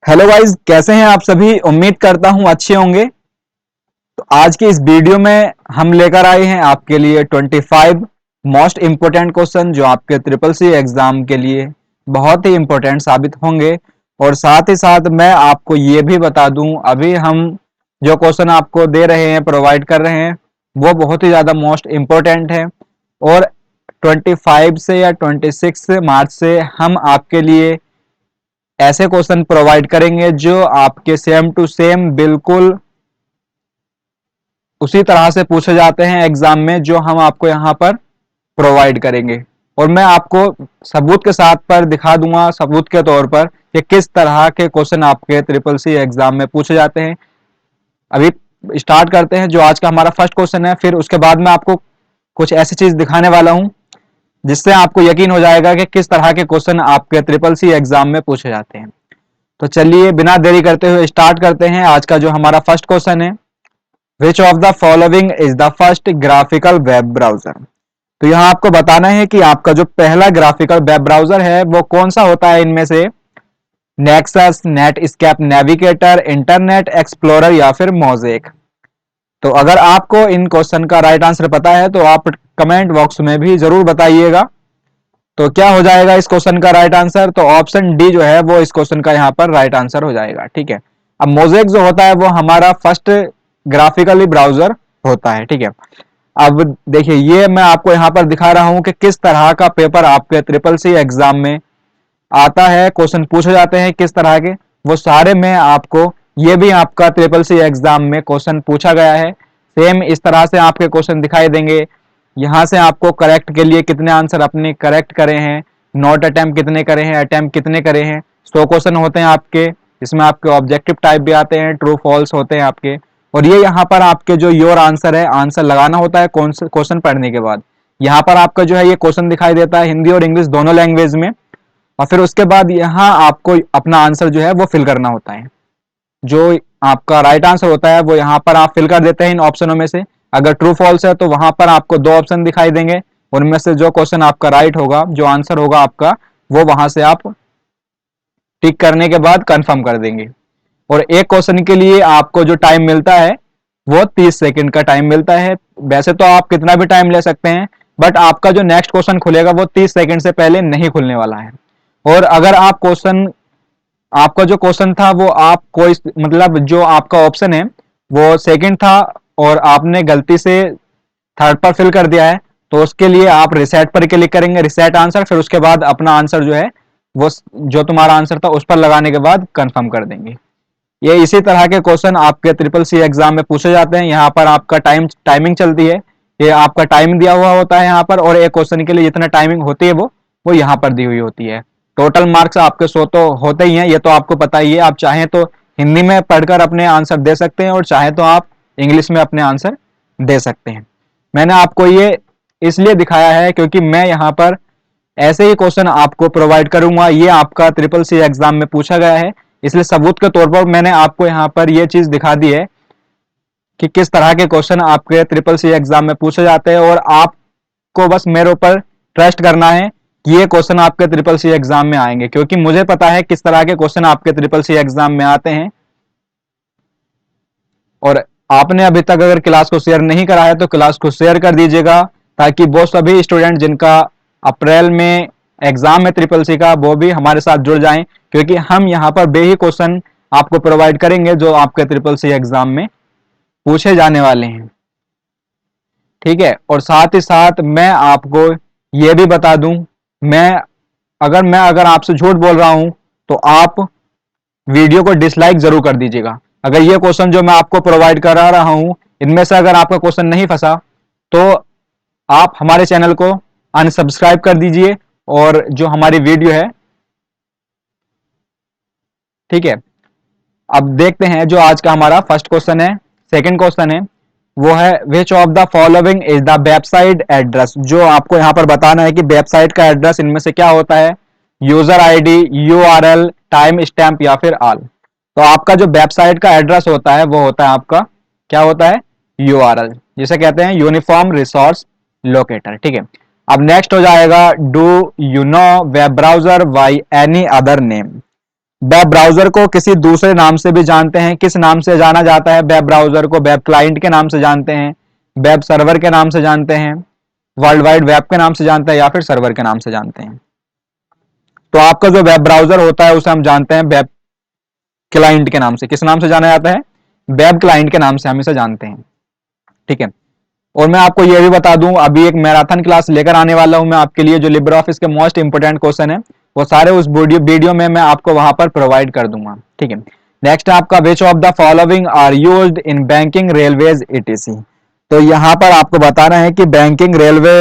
Hello guys, कैसे हैं आप सभी। उम्मीद करता हूं अच्छे होंगे। तो आज की इस वीडियो में हम लेकर आए हैं आपके लिए 25 मोस्ट इम्पोर्टेंट क्वेश्चन जो आपके ट्रिपल सी एग्जाम के लिए बहुत ही इम्पोर्टेंट साबित होंगे। और साथ ही साथ मैं आपको ये भी बता दूं, अभी हम जो क्वेश्चन आपको दे रहे हैं, प्रोवाइड कर रहे हैं, वो बहुत ही ज़्यादा मोस्ट इम्पोर्टेंट है। और 25 से या 26 मार्च से हम आपके लिए ऐसे क्वेश्चन प्रोवाइड करेंगे जो आपके सेम टू सेम बिल्कुल उसी तरह से पूछे जाते हैं एग्जाम में, जो हम आपको यहाँ पर प्रोवाइड करेंगे। और मैं आपको सबूत के साथ पर दिखा दूंगा, सबूत के तौर पर, कि किस तरह के क्वेश्चन आपके ट्रिपल सी एग्जाम में पूछे जाते हैं। अभी स्टार्ट करते हैं जो आज का हमारा फर्स्ट क्वेश्चन है। फिर उसके बाद मैं आपको कुछ ऐसी चीज दिखाने वाला हूं जिससे आपको यकीन हो जाएगा कि किस तरह के क्वेश्चन आपके ट्रिपल सी एग्जाम में पूछे जाते हैं। तो चलिए बिना देरी करते हुए स्टार्ट करते हैं आज का जो हमारा फर्स्ट क्वेश्चन है। विच of the following is the first graphical web browser. तो यहाँ आपको बताना है कि आपका जो पहला ग्राफिकल वेब ब्राउजर है वो कौन सा होता है इनमें से। Nexus, Netscape navigator, internet explorer या फिर मोजेक। तो अगर आपको इन क्वेश्चन का राइट आंसर पता है तो आप कमेंट बॉक्स में भी जरूर बताइएगा। तो क्या हो जाएगा इस क्वेश्चन का राइट आंसर? तो ऑप्शन डी जो है वो इस क्वेश्चन का यहाँ पर राइट आंसर हो जाएगा। ठीक है। अब मोजेक जो होता है वो हमारा फर्स्ट ग्राफिकली ब्राउजर होता है। ठीक है। अब देखिए, ये मैं आपको यहाँ पर दिखा रहा हूं कि किस तरह का पेपर आपके ट्रिपल सी एग्जाम में आता है, क्वेश्चन पूछे जाते हैं किस तरह के, वो सारे मैं आपको, ये भी आपका ट्रिपल सी एग्जाम में क्वेश्चन पूछा गया है। सेम इस तरह से आपके क्वेश्चन दिखाई देंगे। यहाँ से आपको करेक्ट के लिए कितने आंसर अपने करेक्ट करे हैं, नॉट अटेम्प्ट कितने करे हैं, अटेम्प्ट कितने करे हैं। 100 क्वेश्चन होते हैं आपके, इसमें आपके ऑब्जेक्टिव टाइप भी आते हैं, ट्रू फॉल्स होते हैं आपके। और ये यहाँ पर आपके जो योर आंसर है, आंसर लगाना होता है क्वेश्चन पढ़ने के बाद। यहाँ पर आपका जो है ये क्वेश्चन दिखाई देता है हिंदी और इंग्लिश दोनों लैंग्वेज में। और फिर उसके बाद यहाँ आपको अपना आंसर जो है वो फिल करना होता है। जो आपका राइट आंसर होता है वो यहाँ पर आप फिल कर देते हैं इन ऑप्शनों में से। अगर ट्रू फॉल्स है तो वहां पर आपको दो ऑप्शन दिखाई देंगे, उनमें से जो क्वेश्चन आपका राइट होगा, जो आंसर होगा आपका, वो वहां से आप टिक करने के बाद कंफर्म कर देंगे। और एक क्वेश्चन के लिए आपको जो टाइम मिलता है वो 30 सेकंड का टाइम मिलता है। वैसे तो आप कितना भी टाइम ले सकते हैं, बट आपका जो नेक्स्ट क्वेश्चन खुलेगा वो 30 सेकंड से पहले नहीं खुलने वाला है। और अगर आप क्वेश्चन, आपका जो क्वेश्चन था वो आप कोई, मतलब जो आपका ऑप्शन है वो सेकंड था और आपने गलती से थर्ड पर फिल कर दिया है, तो उसके लिए आप रिसेट पर क्लिक करेंगे, रिसेट आंसर, फिर उसके बाद अपना आंसर जो है वो जो तुम्हारा आंसर था उस पर लगाने के बाद कंफर्म कर देंगे। ये इसी तरह के क्वेश्चन आपके ट्रिपल सी एग्जाम में पूछे जाते हैं। यहाँ पर आपका टाइमिंग चलती है, ये आपका टाइम दिया हुआ होता है यहाँ पर, और एक क्वेश्चन के लिए जितना टाइमिंग होती है वो यहाँ पर दी हुई होती है। टोटल मार्क्स आपके 100 तो होते ही हैं, ये तो आपको पता ही है। आप चाहें तो हिंदी में पढ़कर अपने आंसर दे सकते हैं और चाहे तो आप इंग्लिश में अपने आंसर दे सकते हैं। मैंने आपको ये इसलिए दिखाया है क्योंकि मैं यहाँ पर ऐसे ही क्वेश्चन आपको प्रोवाइड करूंगा। ये आपका ट्रिपल सी एग्जाम में पूछा गया है, इसलिए सबूत के तौर पर मैंने आपको यहाँ पर ये चीज दिखा दी है कि किस तरह के क्वेश्चन आपके ट्रिपल सी एग्जाम में पूछे जाते हैं। और आपको बस मेरे ऊपर ट्रस्ट करना है कि ये क्वेश्चन आपके ट्रिपल सी एग्जाम में आएंगे, क्योंकि मुझे पता है किस तरह के क्वेश्चन आपके ट्रिपल सी एग्जाम में आते हैं। और आपने अभी तक अगर क्लास को शेयर नहीं करा है तो क्लास को शेयर कर दीजिएगा, ताकि वो सभी स्टूडेंट जिनका अप्रैल में एग्जाम है ट्रिपल सी का, वो भी हमारे साथ जुड़ जाएं, क्योंकि हम यहाँ पर बेही क्वेश्चन आपको प्रोवाइड करेंगे जो आपके ट्रिपल सी एग्जाम में पूछे जाने वाले हैं। ठीक है। और साथ ही साथ मैं आपको ये भी बता दूं, मैं अगर आपसे झूठ बोल रहा हूं तो आप वीडियो को डिसलाइक जरूर कर दीजिएगा। अगर ये क्वेश्चन जो मैं आपको प्रोवाइड करा रहा हूं, इनमें से अगर आपका क्वेश्चन नहीं फंसा तो आप हमारे चैनल को अनसब्सक्राइब कर दीजिए और जो हमारी वीडियो है, ठीक है। अब देखते हैं जो आज का हमारा फर्स्ट क्वेश्चन है। सेकंड क्वेश्चन है, वो है विच of the following is the website address. जो आपको यहां पर बताना है कि वेबसाइट का एड्रेस इनमें से क्या होता है। User ID, URL, time stamp या फिर ऑल। तो आपका जो वेबसाइट का एड्रेस होता है वो होता है आपका, क्या होता है, यूआरएल, जिसे कहते हैं यूनिफॉर्म रिसोर्स लोकेटर। ठीक है। अब नेक्स्ट हो जाएगा, do you know web browser by any other name. Web browser को किसी दूसरे नाम से भी जानते हैं। किस नाम से जाना जाता है वेब ब्राउजर को? वेब क्लाइंट के नाम से जानते हैं, वेब सर्वर के नाम से जानते हैं, वर्ल्ड वाइड वेब के नाम से जानते हैं, या फिर सर्वर के नाम से जानते हैं। तो आपका जो वेब ब्राउजर होता है उसे हम जानते हैं वेब क्लाइंट के नाम से। किस नाम से जाना जाता है? वेब क्लाइंट के नाम से हम इसे जानते हैं, ठीक है। और मैं आपको यह भी बता दूं, अभी एक मैराथन क्लास लेकर आने वाला हूं मैं आपके लिए, जो लिब्रे ऑफिस के मोस्ट इंपोर्टेंट क्वेश्चन है वो सारे उस वीडियो में मैं आपको वहां पर प्रोवाइड कर दूंगा, ठीक है। नेक्स्ट आपका which of the following are used in banking railways etc. तो यहाँ पर आपको बता रहे हैं कि बैंकिंग रेलवे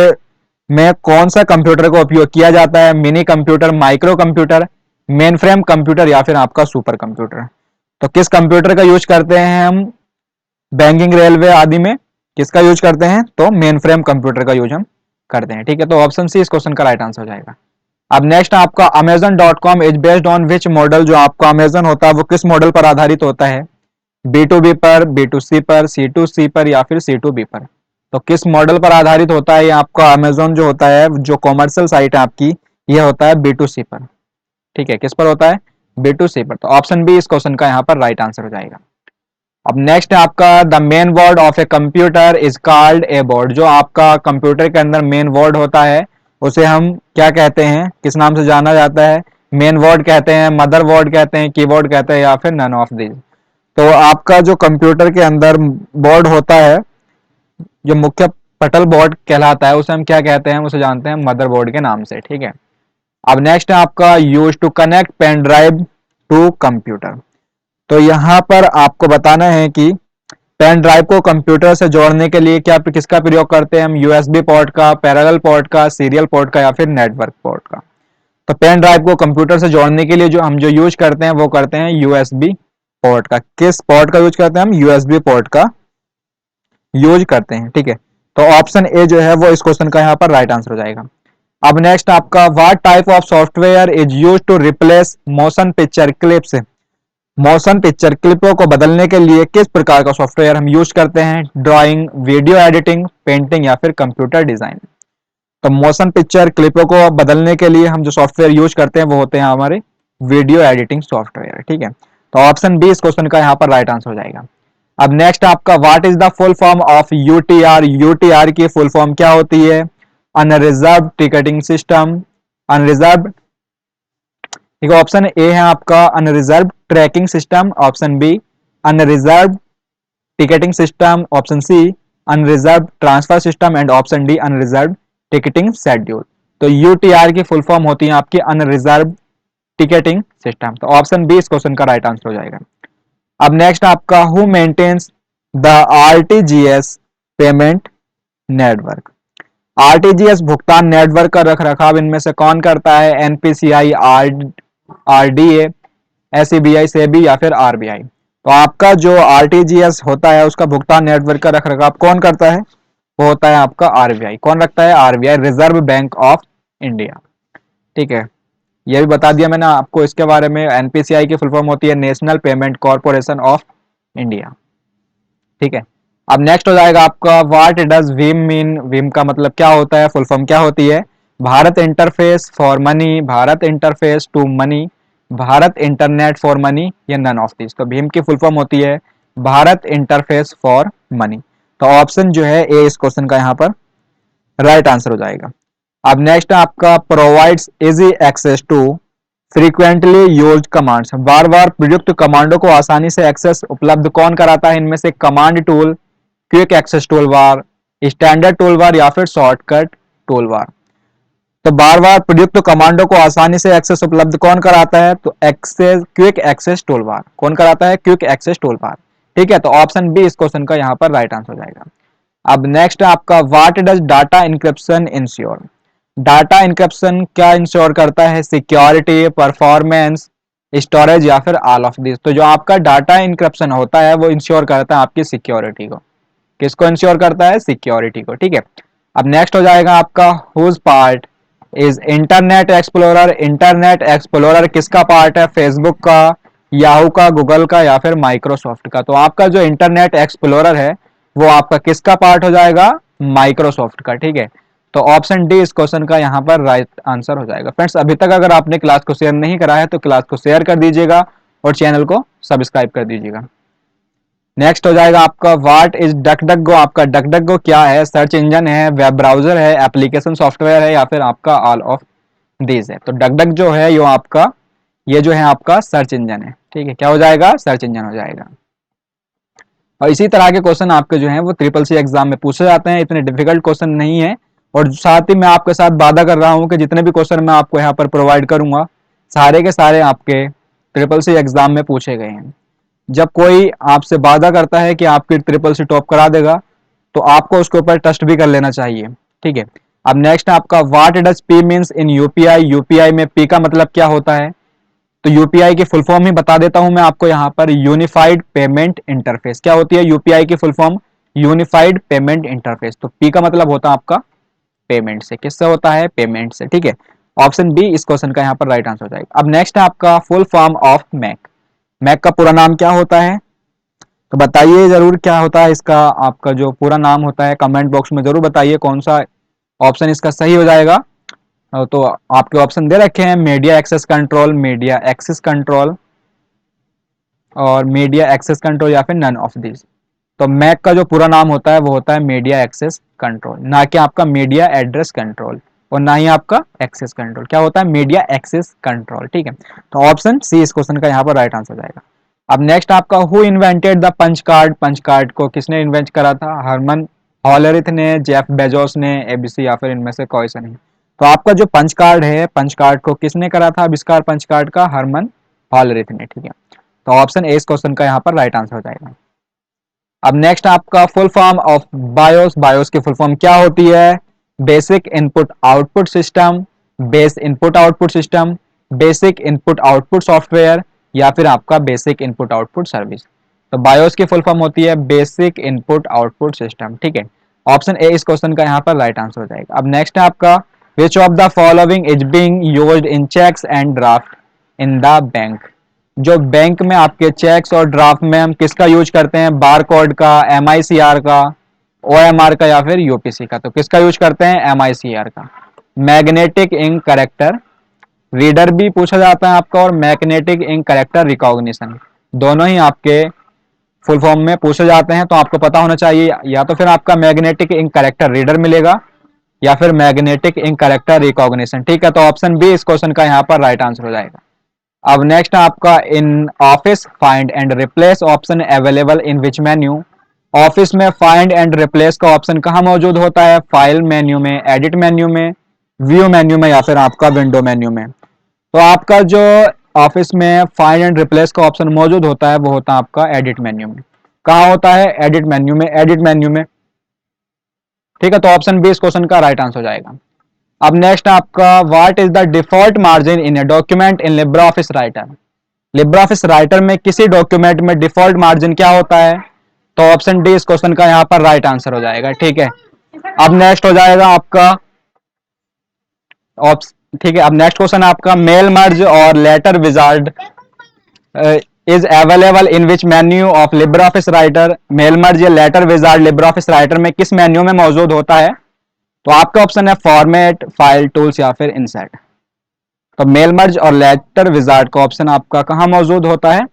में कौन सा कंप्यूटर का उपयोग किया जाता है। Mini computer, micro computer, main frame computer, या फिर आपका सुपर कंप्यूटर। तो किस कंप्यूटर का यूज करते हैं हम बैंकिंग रेलवे आदि में? किसका यूज करते हैं? तो मेन फ्रेम कंप्यूटर का यूज हम करते हैं, ठीक है। तो ऑप्शन सी इस क्वेश्चन का राइट आंसर हो जाएगा। अब नेक्स्ट आपका Amazon.com is based on which model. जो आपका अमेजन होता है वो किस मॉडल पर आधारित होता है? B2B पर, B2C पर, C2C पर, या फिर C2B पर। तो किस मॉडल पर आधारित होता है ये आपका अमेजोन जो होता है, जो कॉमर्शियल साइट है आपकी, ये होता है B2C पर, ठीक है। किस पर होता है? B2C पर। तो ऑप्शन बी इस क्वेश्चन का यहाँ पर राइट आंसर हो जाएगा। अब नेक्स्ट है आपका the main board of a computer is called a board. जो आपका कंप्यूटर के अंदर मेन बोर्ड होता है उसे हम क्या कहते हैं? किस नाम से जाना जाता है? मेन बोर्ड कहते हैं, मदर बोर्ड कहते हैं, कीबोर्ड कहते हैं, या फिर नन ऑफ दीज। तो आपका जो कंप्यूटर के अंदर बोर्ड होता है, जो मुख्य पटल बोर्ड कहलाता है, उसे हम क्या कहते हैं? उसे जानते हैं मदरबोर्ड के नाम से, ठीक है। अब नेक्स्ट है आपका use to connect pen drive to computer. तो यहां पर आपको बताना है कि पेन ड्राइव को कंप्यूटर से जोड़ने के लिए क्या किसका प्रयोग करते हैं हम? यूएसबी पोर्ट का, पैरेलल पोर्ट का, सीरियल पोर्ट का, या फिर नेटवर्क पोर्ट का। तो पेन ड्राइव को कंप्यूटर से जोड़ने के लिए जो हम जो यूज करते हैं वो करते हैं यूएसबी पोर्ट का। किस पोर्ट का यूज करते हैं हम? यूएसबी पोर्ट का यूज करते हैं, ठीक है। तो ऑप्शन ए जो है वो इस क्वेश्चन का यहाँ पर राइट आंसर हो जाएगा। अब नेक्स्ट आपका what type of software is use to replace motion picture clips. Motion picture क्लिपों को बदलने के लिए किस प्रकार का सॉफ्टवेयर हम यूज करते हैं? ड्राइंग, वीडियो एडिटिंग, पेंटिंग, या फिर कंप्यूटर डिजाइन। तो मोशन पिक्चर क्लिपों को बदलने के लिए हम जो सॉफ्टवेयर यूज करते हैं वो होते हैं हमारे वीडियो एडिटिंग सॉफ्टवेयर, ठीक है। तो ऑप्शन बी इस क्वेश्चन का यहाँ पर राइट आंसर हो जाएगा। अब नेक्स्ट आपका what is the full form of UTR. UTR की फुल फॉर्म क्या होती है? अनरिजर्व टिकटिंग सिस्टम, अनरिजर्व, ठीक है। ऑप्शन ए है आपका unreserved tracking system, option B unreserved ticketing system, option C unreserved transfer system, and option D unreserved ticketing schedule. तो UTR की फुल फॉर्म होती है आपकी अनरिजर्व टिकटिंग सिस्टम। तो ऑप्शन बी इस क्वेश्चन का राइट आंसर हो जाएगा। अब नेक्स्ट आपका who maintains the RTGS payment network. RTGS भुगतान नेटवर्क का रख रखाव इनमें से कौन करता है? एनपीसीआई, आरडीए, एसईबीआई, सेबी, या फिर आरबीआई। तो आपका जो आरटीजीएस होता है उसका भुगतान नेटवर्क का रख रखाव कौन करता है? वो होता है आपका आरबीआई। कौन रखता है? RBI, reserve bank of India, ठीक है। ये भी बता दिया मैंने आपको इसके बारे में। एनपीसीआई की फुल फॉर्म होती है national payment corporation of India, ठीक है। अब नेक्स्ट हो जाएगा आपका what does Vim mean. Vim का मतलब क्या होता है? फुल फॉर्म क्या होती है? Bharat interface for money, Bharat interface to money, Bharat internet for money, या नन ऑफ दिस। तो भीम की फुल फॉर्म होती है भारत इंटरफेस फॉर मनी। तो ऑप्शन जो है ए इस क्वेश्चन का यहाँ पर राइट आंसर हो जाएगा। अब नेक्स्ट आपका provides easy access to frequently used commands. बार बार प्रयुक्त कमांडों को आसानी से एक्सेस उपलब्ध कौन कराता है? इनमें से command tool, quick access tool bar, standard tool bar, या फिर शॉर्टकट टूल बार। तो बार बार प्रयुक्त कमांडों को आसानी से एक्सेस उपलब्ध कौन कराता है? तो access quick access tool bar. कौन कराता है? क्विक एक्सेस टूल बार, ठीक है। तो ऑप्शन बी इस क्वेश्चन का यहाँ पर राइट आंसर हो जाएगा। अब नेक्स्ट आपका what does data encryption ensure. Data encryption क्या इंश्योर करता है? सिक्योरिटी, परफॉर्मेंस, स्टोरेज, या फिर ऑल ऑफ दिस। तो जो आपका डाटा इंक्रिप्शन होता है वो इंश्योर करता है आपकी सिक्योरिटी को। किसको इंश्योर करता है? सिक्योरिटी को, ठीक है। अब नेक्स्ट हो जाएगा आपका whose part is Internet Explorer. Internet Explorer किसका पार्ट है? फेसबुक का, याहू का, गूगल का, या फिर माइक्रोसॉफ्ट का। तो आपका जो इंटरनेट एक्सप्लोरर है वो आपका किसका पार्ट हो जाएगा? माइक्रोसॉफ्ट का, ठीक है। तो ऑप्शन डी इस क्वेश्चन का यहाँ पर राइट आंसर हो जाएगा। फ्रेंड्स, अभी तक अगर आपने क्लास को शेयर नहीं करा है तो क्लास को शेयर कर दीजिएगा और चैनल को सब्सक्राइब कर दीजिएगा। नेक्स्ट हो जाएगा आपका व्हाट इज डकडगो। आपका डकडगो क्या है? सर्च इंजन है, वेब ब्राउजर है, एप्लीकेशन सॉफ्टवेयर है, या फिर आपका ऑल ऑफ दीज है। तो डकडग जो है ये जो है आपका सर्च इंजन है। ठीक है, क्या हो जाएगा? सर्च इंजन हो जाएगा। और इसी तरह के क्वेश्चन आपके जो हैं वो ट्रिपल सी एग्जाम में पूछे जाते हैं, इतने डिफिकल्ट क्वेश्चन नहीं है। और साथ ही मैं आपके साथ वादा कर रहा हूं कि जितने भी क्वेश्चन मैं आपको यहाँ पर प्रोवाइड करूंगा सारे के सारे आपके ट्रिपल सी एग्जाम में पूछे गए हैं। जब कोई आपसे वादा करता है कि आपकी ट्रिपल सी टॉप करा देगा तो आपको उसके ऊपर ट्रस्ट भी कर लेना चाहिए। ठीक है, अब नेक्स्ट आपका what does P means in UPI. UPI में पी का मतलब क्या होता है? तो यूपीआई की फुल फॉर्म ही बता देता हूं मैं आपको यहाँ पर, यूनिफाइड पेमेंट इंटरफेस। क्या होती है यूपीआई की full form? Unified payment interface. तो पी का मतलब होता है आपका पेमेंट से। किससे होता है? पेमेंट से। ठीक है, ऑप्शन बी इस क्वेश्चन का यहाँ पर राइट आंसर हो जाएगा। अब नेक्स्ट है आपका full form of MAC. MAC का पूरा नाम क्या होता है? तो बताइए जरूर क्या होता है इसका, आपका जो पूरा नाम होता है कमेंट बॉक्स में जरूर बताइए कौन सा ऑप्शन इसका सही हो जाएगा। तो आपके ऑप्शन दे रखे हैं media access control, media access control और मीडिया एक्सेस कंट्रोल, या फिर नन ऑफ दिस। तो मैक का जो पूरा नाम होता है वो होता है मीडिया एक्सेस कंट्रोल, ना कि आपका मीडिया एड्रेस कंट्रोल और ना ही आपका एक्सेस कंट्रोल। क्या होता है? Media access control. ठीक है, तो ऑप्शन सी इस क्वेश्चन का यहाँ पर राइट आंसर जाएगा। अब नेक्स्ट आपका who invented the punch card. Punch card को किसने इन्वेंट करा था? हरमन हॉलरिथ ने, जेफ बेजोस ने, एबीसी, या फिर इनमें से कोई सा नहीं। तो आपका जो पंच कार्ड है, पंच कार्ड को किसने करा था आविष्कार? पंच कार्ड का हरमन हॉलरिथ ने। ठीक है, तो ऑप्शन ए इस क्वेश्चन का यहाँ पर राइट आंसर हो जाएगा। अब नेक्स्ट आपका full form of BIOS. BIOS की फुल फॉर्म क्या होती है? Basic input output system, base input output system, basic input output software, या फिर आपका बेसिक इनपुट आउटपुट सर्विस। तो बायोस की फुल फॉर्म होती है बेसिक इनपुट आउटपुट सिस्टम। ठीक है, ऑप्शन ए इस क्वेश्चन का यहाँ पर राइट आंसर हो जाएगा। अब नेक्स्ट है आपका which of the following is being used in cheques and draft in the bank. जो बैंक में आपके चेक्स और ड्राफ्ट में हम किसका यूज करते हैं? बार कोड का, एमआईसीआर का, ओएमआर का, या फिर यूपीसी का। तो किसका यूज करते हैं? एमआईसीआर का। मैग्नेटिक इंक करेक्टर रीडर भी पूछा जाता है आपका, और मैग्नेटिक इंक करेक्टर रिकॉग्निशन, दोनों ही आपके फुल फॉर्म में पूछे जाते हैं। तो आपको पता होना चाहिए, या तो फिर आपका मैग्नेटिक इंक करेक्टर रीडर मिलेगा या फिर मैग्नेटिक इंक करेक्टर रिकॉग्निशन। ठीक है, तो ऑप्शन बी इस क्वेश्चन का यहाँ पर राइट आंसर हो जाएगा। अब नेक्स्ट आपका in office find and replace option available in which menu. Office में फाइंड एंड रिप्लेस का ऑप्शन कहाँ मौजूद होता है? फाइल मेन्यू में, एडिट मेन्यू में, व्यू मेन्यू में, या फिर आपका विंडो मेन्यू में। तो आपका जो ऑफिस में फाइंड एंड रिप्लेस का ऑप्शन मौजूद होता है वो होता है आपका एडिट मेन्यू में। कहाँ होता है? एडिट मेन्यू में, एडिट मेन्यू में। ठीक है, तो ऑप्शन बी इस क्वेश्चन का राइट आंसर हो जाएगा। अब नेक्स्ट आपका what is the default margin in a document in LibreOffice writer. Libra office Writer में किसी डॉक्यूमेंट में डिफॉल्ट मार्जिन क्या होता है? तो ऑप्शन डी इस क्वेश्चन का यहाँ पर राइट आंसर हो जाएगा। ठीक है, अब नेक्स्ट हो जाएगा आपका ठीक है, अब नेक्स्ट क्वेश्चन आपका मेल मर्ज और letter wizard is available in which menu of LibreOffice Writer. Mail merge या letter wizard LibreOffice Writer में किस मेन्यू में मौजूद होता है? तो आपका ऑप्शन है फॉर्मेट, फाइल, टूल्स, या फिर इंसर्ट। तो मेल मर्ज और लेटर विजार्ड का ऑप्शन आपका कहां मौजूद होता है?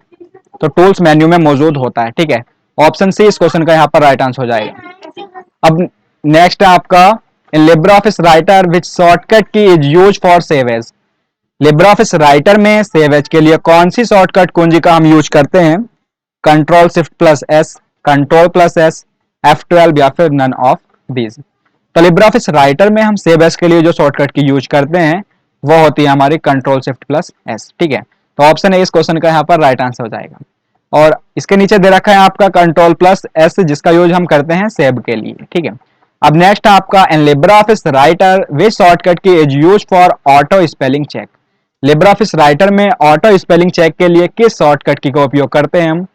तो टूल्स मेन्यू में मौजूद होता है। ठीक है, ऑप्शन सी इस क्वेश्चन का यहाँ पर राइट आंसर हो जाएगा। अब नेक्स्ट है आपका in LibreOffice Writer which shortcut key is use for save as. LibreOffice Writer में सेव एज के लिए कौन सी शॉर्टकट कुंजी का हम यूज करते हैं? Control shift plus S, control plus S, F12, या फिर नन ऑफ दीज। तो लिब्रा ऑफिस राइटर में हम सेव एज के लिए जो शॉर्टकट की यूज करते हैं वो होती है हमारी कंट्रोल शिफ्ट प्लस एस। ठीक है, तो ऑप्शन ए इस क्वेश्चन का यहाँ पर राइट आंसर हो जाएगा। और इसके नीचे दे रखा है आपका कंट्रोल प्लस एस, जिसका यूज हम करते हैं सेव के लिए। ठीक है, अब नेक्स्ट आपका in LibreOffice Writer which shortcut key is use for auto spelling check. LibreOffice Writer में ऑटो स्पेलिंग चेक के लिए किस शॉर्टकट की का उपयोग करते हैं हम?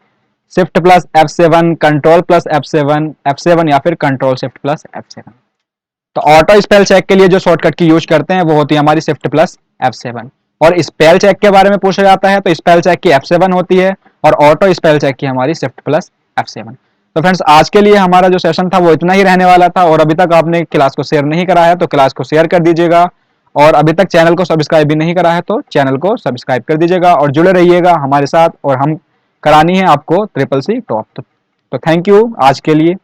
Shift plus F7, control plus F7, या फिर कंट्रोल शिफ्ट प्लस F7। तो ऑटो स्पेल चेक के लिए जो शॉर्टकट की यूज करते हैं वो होती है हमारी शिफ्ट प्लस F7। और स्पेल चेक के बारे में पूछा जाता है तो स्पेल चेक की F7 होती है और ऑटो स्पेल चेक की हमारी शिफ्ट प्लस F7। तो फ्रेंड्स आज के लिए हमारा जो सेशन था वो इतना ही रहने वाला था, और अभी तक आपने क्लास को शेयर नहीं करा है तो क्लास को शेयर कर दीजिएगा, और अभी तक चैनल को सब्सक्राइब भी नहीं करा है तो चैनल को सब्सक्राइब कर दीजिएगा और जुड़े रहिएगा हमारे साथ, और हम करानी है आपको ट्रिपल सी टॉप। तो थैंक यू आज के लिए।